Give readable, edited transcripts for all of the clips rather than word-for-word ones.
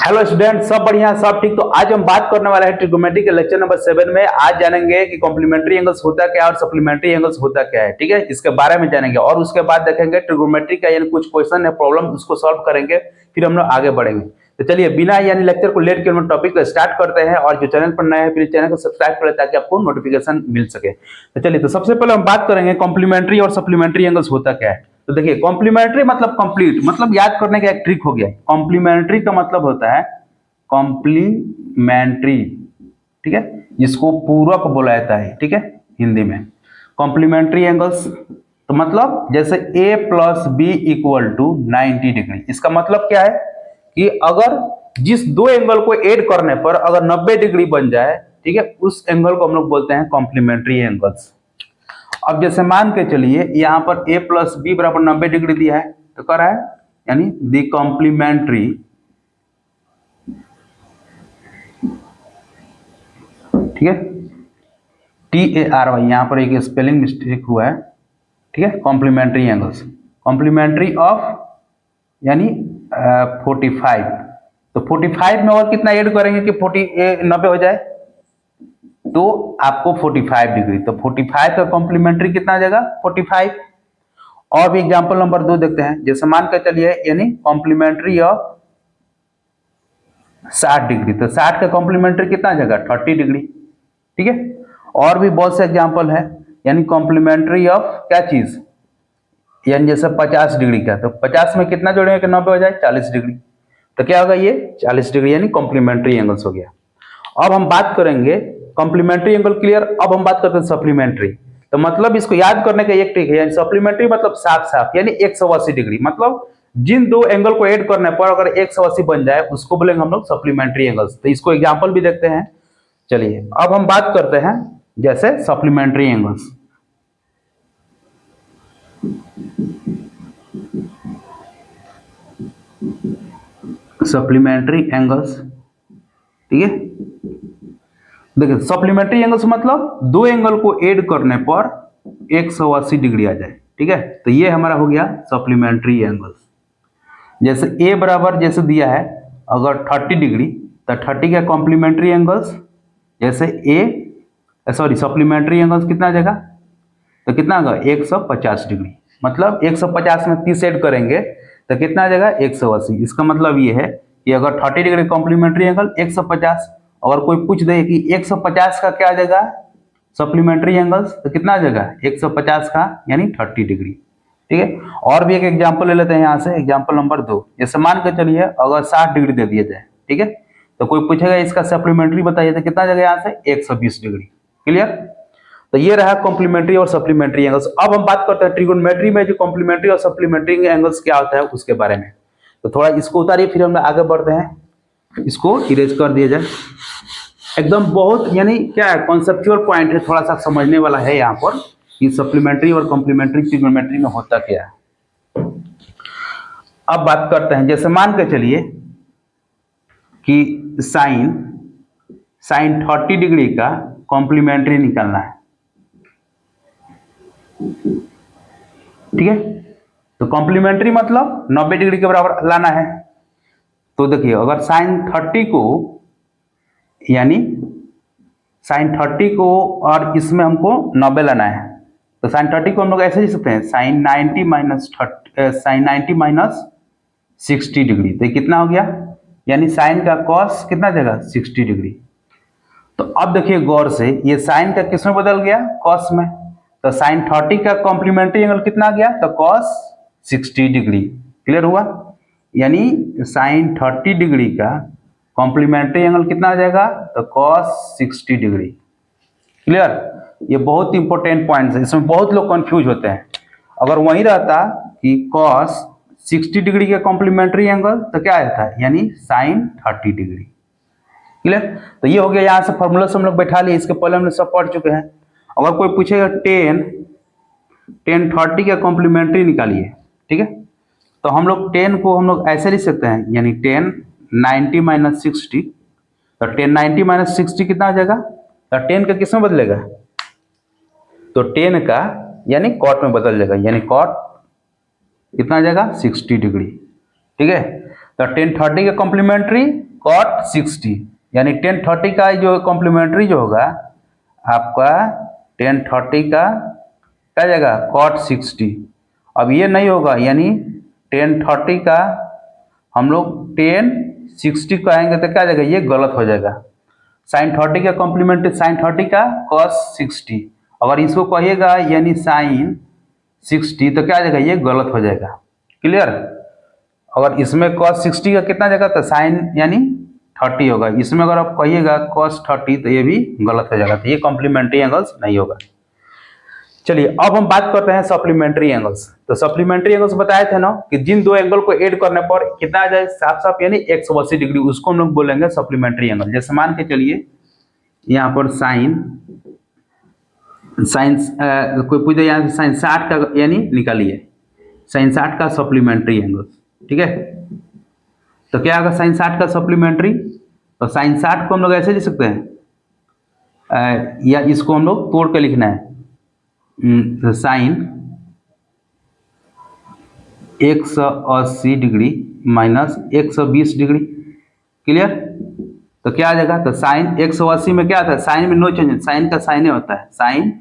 Hello student, सब बढ़िया, सब ठीक। तो आज हम बात करने वाले हैं ट्रिग्नोमेट्री के लेक्चर नंबर 7 में। आज जानेंगे कि कॉम्प्लीमेंट्री एंगल्स होता क्या है और सप्लीमेंट्री एंगल्स होता क्या है। ठीक है, इसके बारे में जानेंगे और उसके बाद देखेंगे ट्रिग्नोमेट्री का यानी कुछ क्वेश्चन है, प्रॉब्लम, उसको सॉल्व करेंगे, फिर हम लोग आगे बढ़ेंगे। तो चलिए बिना यानी लेक्चर को लेट के हम टॉपिक को स्टार्ट करते हैं। और जो चैनल पर नए हैं प्लीज चैनल को सब्सक्राइब करें ताकि आपको नोटिफिकेशन मिल सके। तो चलिए, तो सबसे पहले हम बात करेंगे कॉम्प्लीमेंट्री और सप्लीमेंट्री एंगल्स होता क्या है। तो देखिए, कॉम्प्लीमेंट्री मतलब कंप्लीट, मतलब याद करने का एक ट्रिक हो गया। कॉम्प्लीमेंट्री का मतलब होता है कॉम्प्लीमेंट्री, ठीक है, जिसको पूरक बोला जाता है, ठीक है, हिंदी में। कॉम्प्लीमेंट्री एंगल्स तो मतलब जैसे a plus B equal to 90 degree. इसका मतलब क्या है कि अगर जिस दो एंगल को ऐड करने पर अगर 90 डिग्री बन जाए, ठीक है, उस एंगल को हम लोग बोलते हैं कॉम्प्लीमेंट्री एंगल्स। अब जैसे मान के चलिए यहां पर a प्लस बी बराबर 90 डिग्री दिया है, तो कर रहा है यानी द कॉम्प्लीमेंट्री, ठीक है, TARY, यहां पर एक स्पेलिंग मिस्टेक हुआ है, ठीक है, कॉम्प्लीमेंट्री एंगल्स, कॉम्प्लीमेंट्री ऑफ यानी 45। तो 45 में और कितना ऐड करेंगे कि 90 हो जाए, तो आपको 45 डिग्री, तो 45 का कॉम्प्लीमेंट्री कितना आ जाएगा 45। और भी एग्जांपल नंबर 2 देखते हैं। जैसे मान कर चलिए यानी कॉम्प्लीमेंट्री ऑफ 60 डिग्री, तो 60 का कॉम्प्लीमेंट्री कितना आ जाएगा 30 डिग्री, ठीक है। और भी बहुत से एग्जांपल है, यानी कॉम्प्लीमेंट्री ऑफ क्या चीज, यानी जैसे 50 डिग्री का, तो 50 में कितना जोड़ेंगे कि 90 हो जाए 40 डिग्री, तो क्या होगा ये 40 डिग्री, यानी कॉम्प्लीमेंट्री एंगल्स हो गया। अब हम बात करेंगे कॉम्प्लीमेंट्री एंगल क्लियर। अब हम बात करते हैं सप्लीमेंट्री। तो मतलब इसको याद करने का एक ट्रिक है, यानी सप्लीमेंट्री मतलब साफ साफ यानी 180 डिग्री, मतलब जिन दो एंगल को ऐड करने पर अगर 180 बन जाए उसको बोलेंगे हम लोग सप्लीमेंट्री एंगल्स। तो इसको एग्जांपल भी देखते हैं। चलिए अब हम बात करते हैं जैसे सप्लीमेंट्री एंगल्स। सप्लीमेंट्री एंगल्स, ठीक है, देखिए सप्लीमेंट्री एंगल्स मतलब दो एंगल को ऐड करने पर 180 डिग्री आ जाए, ठीक है। तो ये हमारा हो गया सप्लीमेंट्री एंगल्स। जैसे a बराबर जैसे दिया है अगर 30 डिग्री, तो 30 का कॉम्प्लीमेंट्री एंगल्स जैसे सॉरी सप्लीमेंट्री एंगल्स कितना आ जाएगा, तो कितना होगा 150 डिग्री, मतलब 150 में 30 ऐड करेंगे तो कितना आ जाएगा 180। इसका मतलब ये है कि अगर 30 डिग्री कॉम्प्लीमेंट्री एंगल 150, अगर कोई पूछ दे कि 150 का क्या आ जाएगा सप्लीमेंट्री एंगल्स, तो कितना आ जाएगा 150 का यानी 30 डिग्री, ठीक है। और भी एक एग्जांपल ले लेते हैं यहाँ से, एग्जांपल नंबर 2। जैसे मान के चलिए अगर 60 डिग्री दे दिया जाए, ठीक है, तो कोई पूछेगा इसका सप्लीमेंट्री बताइए, तो कितना जगह यहाँ से 120 डिग्री। क्लियर। तो ये रहा कॉम्प्लीमेंट्री और सप्लीमेंट्री एंगल्स। अब हम बात करते हैं ट्रिगोनोमेट्री में जो कॉम्प्लीमेंट्री और सप्लीमेंट्री एंगल्स क्या होता है उसके बारे में। तो थोड़ा इसको उतारिए, फिर हम आगे बढ़ते हैं। इसको इरेज कर दिया जाए। एकदम बहुत यानी क्या है कॉन्सेप्चुअल पॉइंट है, थोड़ा सा समझने वाला है यहाँ पर कि सप्लीमेंट्री और कॉम्प्लीमेंट्री ट्रिगोनोमेट्री में होता क्या है। अब बात करते हैं, जैसे मान के चलिए कि साइन 30 डिग्री का कॉम्प्लीमेंट्री निकालना है, ठीक है। तो कॉम्प्लीमेंट्री मतलब 90 डिग्री के बराबर लाना है। तो देखिए अगर साइन 30 को यानी साइन 30 को और इसमें हमको 90 लाना है, तो साइन 30 को हम लोग ऐसे लिख सकते हैं साइन 90 माइनस 60 डिग्री। तो ये कितना हो गया, यानी साइन का कॉस कितना जाएगा 60 डिग्री। तो अब देखिए गौर से, ये साइन का किस में बदल गया कॉस में, तो साइन 30 का कॉम्प्लीमेंट्री एंगल कितना आ गया, तो कॉस 60 डिग्री। क्लियर हुआ, यानी साइन 30 डिग्री का कॉम्प्लीमेंट्री एंगल कितना आ जाएगा, तो कॉस 60 डिग्री। क्लियर। ये बहुत इंपॉर्टेंट पॉइंट है, इसमें बहुत लोग कंफ्यूज होते हैं। अगर वही रहता कि कॉस 60 डिग्री का कॉम्प्लीमेंट्री एंगल तो क्या आता है, यानी साइन 30 डिग्री। क्लियर। तो ये हो गया, यहाँ से फॉर्मूला से हम लोग बैठा लिए, इसके पहले हमने सब पढ़ चुके हैं। अगर कोई पूछेगा 10 30 का कॉम्प्लीमेंट्री निकालिए, ठीक है, तो हम लोग 10 को हम लोग ऐसे लिख सकते हैं, यानी 10 90 माइनस 60। तो 10 90 माइनस 60 कितना आ जाएगा, तो 10 का किस में बदलेगा, तो 10 का यानी कॉट में बदल जाएगा, यानी कॉट कितना आ जाएगा 60 डिग्री, ठीक है। तो 10 30 का कॉम्प्लीमेंट्री कॉट 60, यानी टेन 30 का जो कॉम्प्लीमेंट्री जो होगा आपका टेन 30 का क्या जाएगा कॉट 60। अब ये नहीं होगा, यानी टेन 30 का हम लोग टेन 60 कहेंगे तो क्या जाएगा, ये गलत हो जाएगा। साइन 30 का कॉम्प्लीमेंट्री साइन 30 का कॉस 60, अगर इसको कहिएगा यानी साइन 60 तो क्या जाएगा, ये गलत हो जाएगा। क्लियर। अगर इसमें cos 60 का कितना जाएगा तो साइन यानी 30 होगा, इसमें अगर आप कहिएगा cos 30 तो ये भी गलत हो जाएगा, तो ये कॉम्प्लीमेंट्री एंगल्स नहीं होगा। चलिए अब हम बात करते हैं सप्लीमेंट्री एंगल्स। तो सप्लीमेंट्री एंगल्स बताए थे ना कि जिन दो एंगल को ऐड करने पर कितना आ जाए साफ साफ यानी 180 डिग्री, उसको हम लोग बोलेंगे सप्लीमेंट्री एंगल। जैसे मान के चलिए यहाँ पर साइन कोई पूछे यहाँ साइन 60 का यानी निकालिए साइन 60 का सप्लीमेंट्री एंगल, ठीक है। तो क्या आएगा साइन 60 का सप्लीमेंट्री, तो साइन 60 को हम लोग ऐसे लिख सकते हैं या इसको हम लोग तोड़ के लिखना है, तो sine 180 degree minus 120 degree. Clear. तो क्या आ जाएगा, तो साइन 180 में क्या आता है, साइन में नो चेंज, साइन का साइन होता है साइन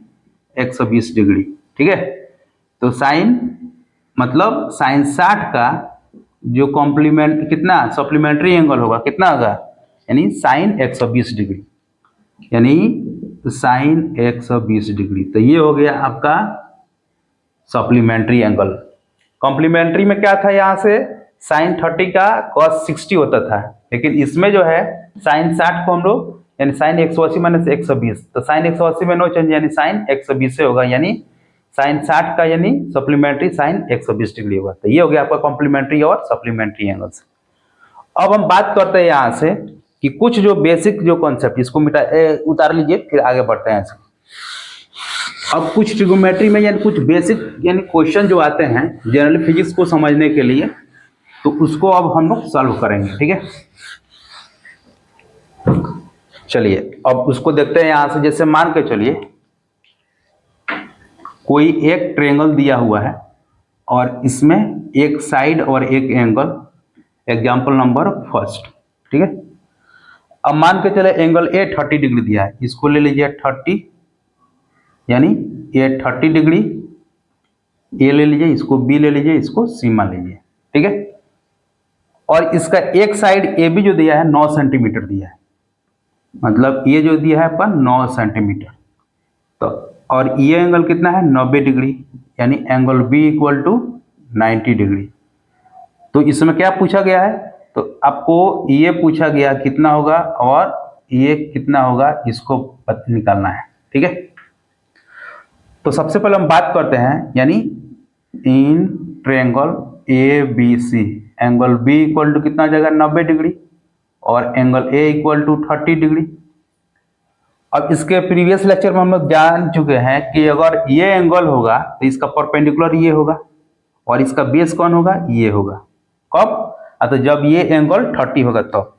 120 डिग्री, ठीक है। तो साइन मतलब साइन 60 का जो कॉम्प्लीमेंट कितना सप्लीमेंट्री एंगल होगा कितना होगा, यानी साइन 120 डिग्री, यानी साइन 120 डिग्री। तो ये हो गया आपका सप्लीमेंट्री एंगल। कॉम्प्लीमेंट्री में क्या था, यहाँ से साइन 30 का cos 60 होता था, लेकिन इसमें जो है साइन 60 को हम लोग यानी साइन 180 माइनस 120, तो साइन 180 में नो चेंज यानी साइन 120 से होगा, यानी साइन 60 का यानी सप्लीमेंट्री साइन 120 डिग्री होगा। तो ये हो गया आपका कॉम्प्लीमेंट्री और सप्लीमेंट्री एंगल्स। अब हम बात करते हैं यहाँ से कि कुछ जो बेसिक जो कॉन्सेप्ट, इसको उतार लीजिए फिर आगे बढ़ते हैं। अब कुछ ट्रिगोनोमेट्री में यानी कुछ बेसिक यानी क्वेश्चन जो आते हैं जनरल फिजिक्स को समझने के लिए, तो उसको अब हम लोग सॉल्व करेंगे, ठीक है। चलिए अब उसको देखते हैं यहाँ से। जैसे मान के चलिए कोई एक ट्रायंगल दिया हुआ है और इसमें एक साइड और एक एंगल, एग्जाम्पल नंबर फर्स्ट, ठीक है। अब मान के चले एंगल ए 30 डिग्री दिया है, इसको ले लीजिए 30, यानी ये 30 डिग्री, ए ले लीजिए, इसको बी ले लीजिए, इसको सी मान लीजिए, ठीक है। और इसका एक साइड ए बी जो दिया है 9 सेंटीमीटर दिया है, मतलब ये जो दिया है अपन 9 सेंटीमीटर। तो और ये एंगल कितना है 90 डिग्री, यानी angle B equal to 90 degree. तो इसमें क्या पूछा गया है, तो आपको ये पूछा गया कितना होगा और ये कितना होगा, इसको निकालना है, ठीक है। तो सबसे पहले हम बात करते हैं, यानी in triangle A B C angle B equal to कितना आ जाएगा 90 डिग्री और angle A equal to 30 degree. अब इसके प्रीवियस लेक्चर में हम लोग जान चुके हैं कि अगर ये एंगल होगा तो इसका परपेंडिकुलर ये होगा और इसका बेस कौन होगा, ये होगा। कब, तो जब ये एंगल 30 होगा, तो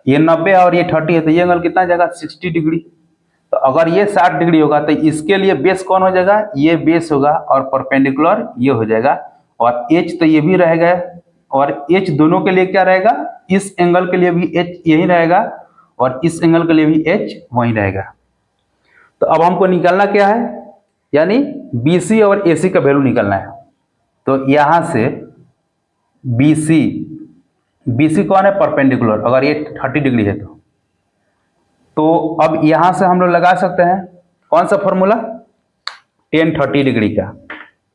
ये 90 और ये 30 है तो ये एंगल कितना जाएगा 60 डिग्री। तो अगर ये 60 डिग्री होगा तो इसके लिए बेस कौन हो जाएगा, ये बेस होगा और परपेंडिकुलर ये हो जाएगा, और एच तो ये भी रहेगा, और एच दोनों के लिए क्या रहेगा, इस एंगल के लिए भी एच यही रहेगा और इस एंगल के लिए भी एच वही रहेगा। तो अब हमको निकालना क्या है, यानी बी सी और ए सी का वैल्यू निकालना है। तो यहाँ से बी सी कौन है, परपेंडिकुलर, अगर ये 30 डिग्री है तो अब यहाँ से हम लोग लगा सकते हैं कौन सा फॉर्मूला, टेन 30 डिग्री का।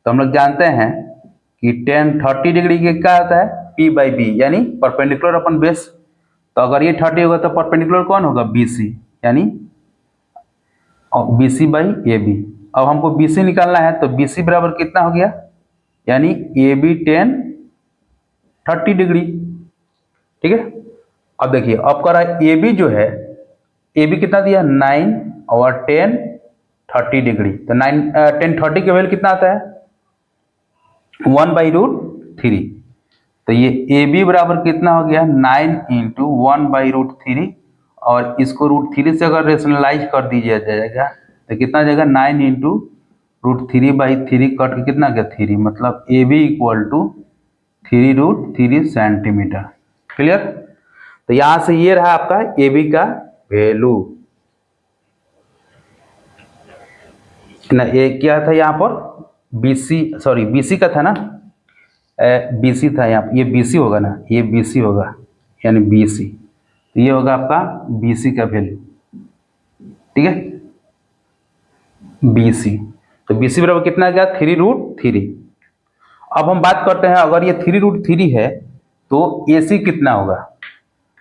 तो हम लोग जानते हैं कि टेन 30 डिग्री के क्या होता है, P बाई बी, यानी परपेंडिकुलर अपन बेस। तो अगर ये 30 होगा तो परपेंडिकुलर कौन होगा, बी सी, यानी B C by A B. अब हमको बी सी निकालना है, तो बी सी बराबर कितना हो गया, यानी ए बी टेन 30 डिग्री, ठीक है। अब देखिए अब करा ए बी जो है, ए बी कितना दिया 9 और 10 30 डिग्री, तो 10 30 के वैल्यू कितना आता है 1/√3। तो ये ए बी बराबर कितना हो गया 9 इंटू 1/√3, और इसको √3 से अगर रेशनलाइज कर दिया जाएगा तो कितना जाएगा 9 इंटू √3/3 कट के कितना गया 3, मतलब A B equal to 3√3 centimetre. Clear. तो यहां से ये रहा आपका ए बी का वैल्यू ना। ए क्या था यहाँ पर बीसी, सॉरी बीसी का था ना, बीसी था यहाँ, ये बीसी होगा ना, ये बीसी होगा यानी बीसी, तो ये होगा आपका बीसी का वैल्यू। ठीक है, बीसी, तो बीसी बराबर कितना आ गया 3√3। अब हम बात करते हैं अगर ये 3√3 है तो एसी कितना होगा।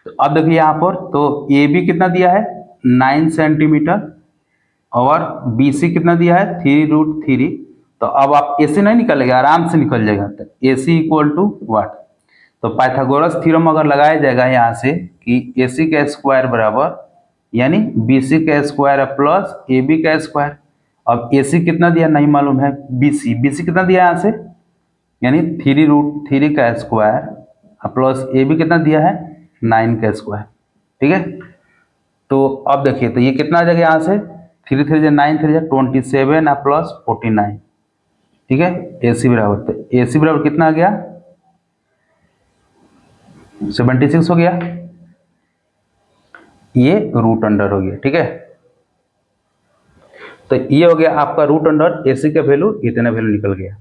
तो अब देखिए यहाँ पर तो ए बी कितना दिया है 9 सेंटीमीटर और बीसी कितना दिया है 3√3। तो अब आप एसी नहीं निकलेगा, आराम से निकल जाएगा। तो एसी इक्वल टू वाट, तो पाइथागोरस थ्योरम अगर लगाया जाएगा यहाँ से कि एसी का स्क्वायर बराबर यानी बीसी का स्क्वायर प्लस ए बी का स्क्वायर। अब एसी कितना दिया नहीं मालूम है, बीसी, बीसी कितना दिया यहाँ से यानी 3√3 का स्क्वायर प्लस ए बी कितना दिया है 9 का स्क्वायर। ठीक है, तो अब देखिए तो ये कितना आ जाएगा यहाँ से 3 3 9 3 27 प्लस 49। ठीक है, एसी बराबर, तो एसी बराबर कितना आ गया 76 हो गया, ये रूट अंडर हो गया। ठीक है, तो ये हो गया आपका रूट अंडर एसी का वैल्यू, इतना वैल्यू निकल गया।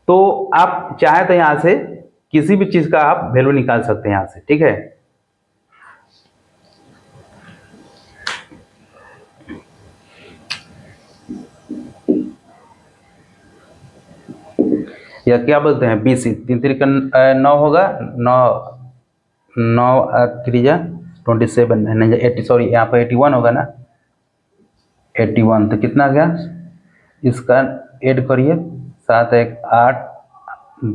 तो आप चाहे तो यहां से किसी भी चीज का आप वैल्यू निकाल सकते हैं यहां से। ठीक है, या क्या बोलते हैं बीसी 3 3 का 9 होगा, 9 3 27 नहीं 80, सॉरी यहाँ पर 81 होगा ना, 81। तो कितना आ गया, इसका ऐड करिए 7 1 8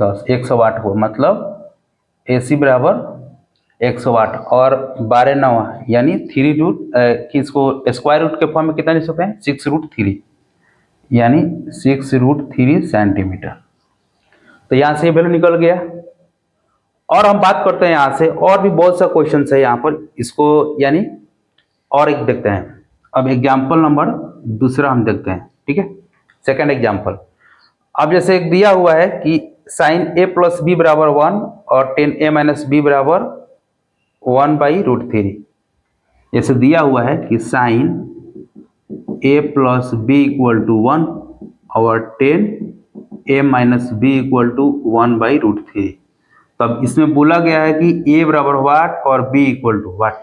10 108 हुआ, मतलब एसी बराबर 108 और 12 9 यानी 3 इसको स्क्वायर रूट के फॉर्म में कितना लिख सकते हैं 6√3 यानी 6√3 सेंटीमीटर। तो यहाँ से वैल्यू निकल गया। और हम बात करते हैं यहाँ से, और भी बहुत सा क्वेश्चन है यहाँ पर, इसको यानी और एक देखते हैं। अब एग्जाम्पल नंबर दूसरा हम देखते हैं। ठीक है, सेकंड एग्जाम्पल। अब जैसे एक दिया हुआ है कि साइन ए प्लस बी बराबर 1 और टेन ए माइनस बी बराबर 1/√3। जैसे दिया हुआ है कि sine A plus B equal to 1 और tan A minus B equal to 1/√3। तब इसमें बोला गया है कि ए बराबर वाट और बी इक्वल टू वाट,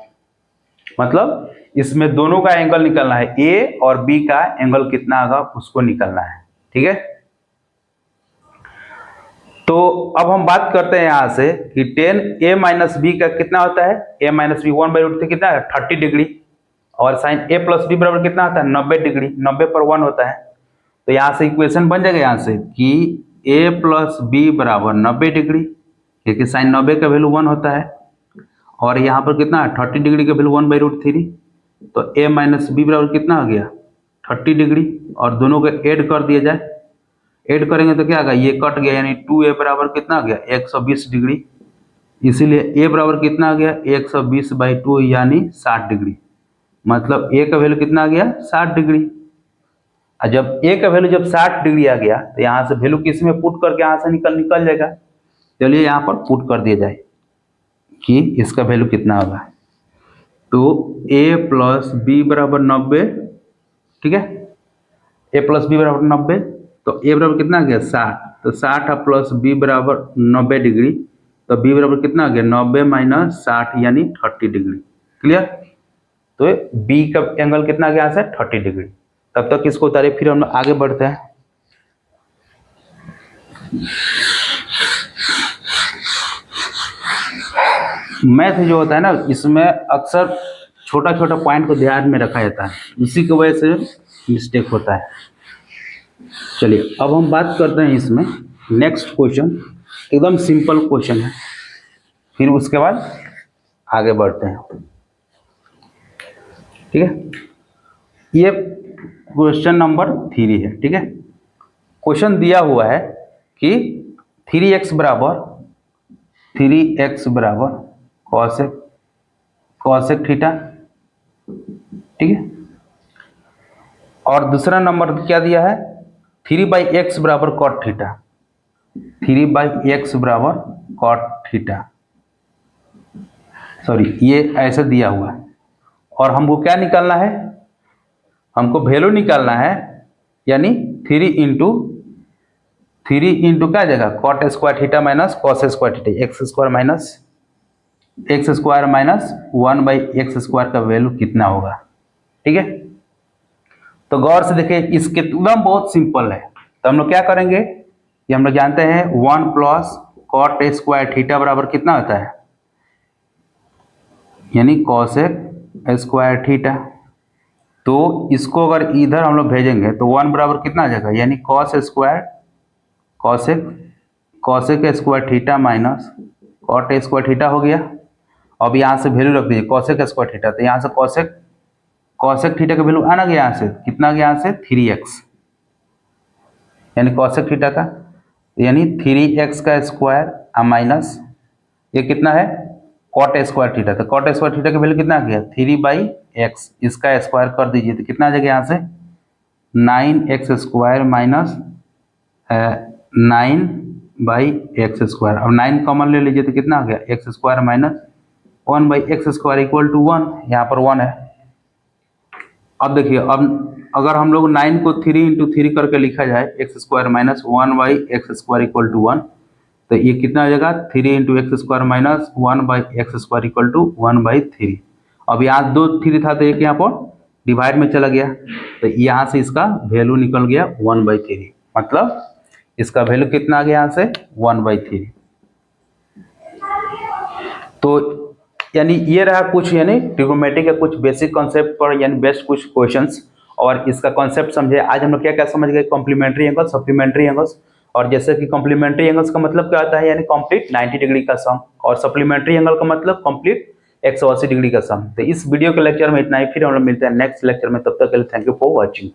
मतलब इसमें दोनों का एंगल निकलना है, ए और बी का एंगल कितना होगा उसको निकलना है। ठीक है, तो अब हम बात करते हैं यहां से कि टेन ए माइनस बी का कितना होता है, ए माइनस बी 1/√3 कितना है 30 डिग्री, और साइन ए प्लस बी बराबर कितना होता है 90 डिग्री, 90 पर 1 होता है। तो यहां से इक्वेशन बन जाएगा यहां से कि ए प्लस बी बराबर 90 डिग्री, क्योंकि साइन 90 का वैल्यू 1 होता है, और यहाँ पर कितना है 30 डिग्री का वैल्यू 1/√3। तो ए माइनस बी बराबर कितना हो गया 30 डिग्री, और दोनों को ऐड कर दिया जाए, ऐड करेंगे तो क्या होगा ये कट गया, यानी 2a बराबर कितना आ गया 120 डिग्री। इसीलिए a बराबर कितना आ गया 120/2 यानी 60 डिग्री, मतलब a का वैल्यू कितना आ गया 60 डिग्री। और जब a का वैल्यू जब 60 डिग्री आ गया तो यहाँ से वैल्यू किस में पुट करके यहाँ से निकल जाएगा। चलिए यहाँ पर पुट कर दिया जाए कि इसका वैल्यू कितना होगा। तो a प्लस बी बराबर 90, ठीक है, a प्लस बी बराबर 90, तो a बराबर कितना आ गया 60, तो 60 प्लस b बराबर 90 डिग्री, तो b बराबर कितना आ गया 90 माइनस 60 यानी 30 डिग्री। क्लियर, तो b का एंगल कितना आ गया यहाँ से 30 डिग्री। तब तक इसको उतारे, फिर हम लोग आगे बढ़ते हैं। मैथ जो होता है ना, इसमें अक्सर छोटा छोटा पॉइंट को ध्यान में रखा जाता है, इसी की वजह से मिस्टेक होता है। चलिए अब हम बात करते हैं इसमें नेक्स्ट क्वेश्चन, एकदम सिंपल क्वेश्चन है, फिर उसके बाद आगे बढ़ते हैं। ठीक है, ये क्वेश्चन नंबर 3 है। ठीक है, क्वेश्चन दिया हुआ है कि 3x बराबर कॉसेक थीटा। ठीक है, और दूसरा नंबर क्या दिया है 3/x बराबर कॉट थीटा, 3/x बराबर कॉट थीटा। सॉरी ये ऐसे दिया हुआ है और हमको क्या निकालना है, हमको वैल्यू निकालना है, यानी 3 इंटू क्या जाएगा cot square theta minus cos square theta, x square minus 1/x² का वैल्यू कितना होगा। ठीक है, तो गौर से देखिए इसके एकदम बहुत सिंपल है। तो हम लोग क्या करेंगे, ये हम लोग जानते हैं 1 प्लस कॉट स्क्वायर थीटा बराबर कितना होता है, यानी कॉसेक स्क्वायर थीटा। तो इसको अगर इधर हम लोग भेजेंगे तो 1 बराबर कितना आ जाएगा, यानी cosec square theta minus cot square theta हो गया। अब यहाँ से वैल्यू रख दीजिए कॉसेक स्क्वायर थीटा, तो यहाँ से कॉसेक थीटा का वैल्यू आना गया यहाँ से कितना गया, यहाँ से 3x, यानी कॉसेक थीटा का यानी 3x का स्क्वायर माइनस ये कितना है कॉट स्क्वायर थीटा, तो कॉट स्क्वायर थीटा का वैल्यू कितना आ गया 3/x, इसका स्क्वायर कर दीजिए तो कितना आ जाएगा यहाँ से 9x² माइनस 9/x²। अब 9 कॉमन ले लीजिए तो कितना आ गया x² minus 1/x² equal to 1, यहाँ पर 1 है। अब देखिए अब अगर हम लोग 9 को 3 इंटू 3 करके लिखा जाए x² minus 1/x² equal to 1, तो ये कितना आ जाएगा 3 into x² minus 1/x² equal to 1/3। अब यहाँ 2 3 था तो एक यहाँ पर डिवाइड में चला गया, तो यहाँ से इसका वैल्यू निकल गया 1/3, मतलब इसका वैल्यू कितना आ गया यहाँ से 1/3। तो यानी ये रहा कुछ यानी ट्रिग्नोमेट्री के कुछ बेसिक कॉन्सेप्ट पर यानी बेस्ट कुछ क्वेश्चंस, और इसका कॉन्सेप्ट समझे। आज हम लोग क्या क्या समझ गए, कॉम्प्लीमेंट्री एंगल, सप्लीमेंट्री एंगल्स। और जैसे कि कॉम्प्लीमेंट्री एंगल्स का मतलब क्या होता है, यानी कंप्लीट 90 डिग्री का सम, और सप्लीमेंट्री एंगल का मतलब कंप्लीट 180 डिग्री का सम। तो इस वीडियो के लेक्चर में इतना ही, फिर हम लोग मिलते हैं नेक्स्ट लेक्चर में, तब तक के लिए थैंक यू फॉर वॉचिंग।